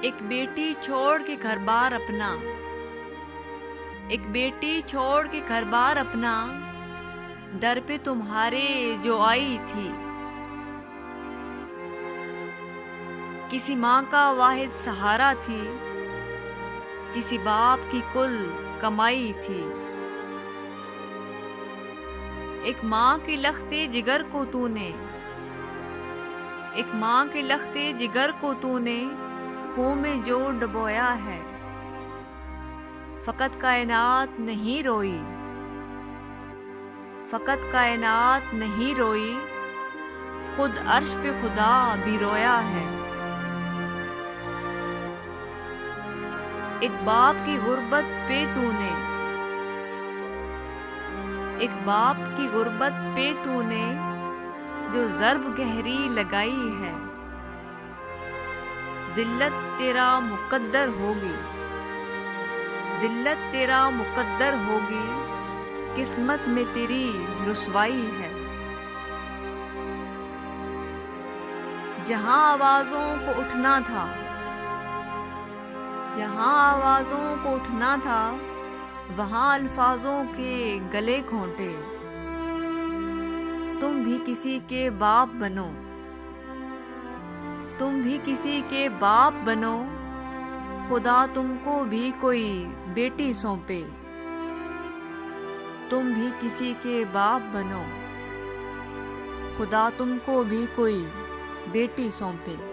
एक बेटी छोड़ के घर बार अपना, एक बेटी छोड़ के घर बार अपना, दर पे तुम्हारे जो आई थी। किसी माँ का वाहिद सहारा थी, किसी बाप की कुल कमाई थी। एक माँ के लख्ते जिगर को तूने, एक माँ के लख्ते जिगर को तूने खून में जो डुबोया है। फकत कायनात नहीं रोई, फकत कायनात नहीं रोई, खुद अर्श पे खुदा भी रोया है। एक बाप की गुर्बत पे तूने, एक बाप की गुर्बत पे तूने जो ज़र्ब गहरी लगाई है। जिल्लत तेरा मुकद्दर होगी, जिल्लत तेरा मुकद्दर होगी, किस्मत में तेरी रुसवाई है। जहां आवाज़ों को उठना था, जहां आवाज़ों को उठना था, वहां अल्फाजों के गले घोंटे। तुम भी किसी के बाप बनो, तुम भी किसी के बाप बनो, खुदा तुमको भी कोई बेटी सौंपे। तुम भी किसी के बाप बनो, खुदा तुमको भी कोई बेटी सौंपे।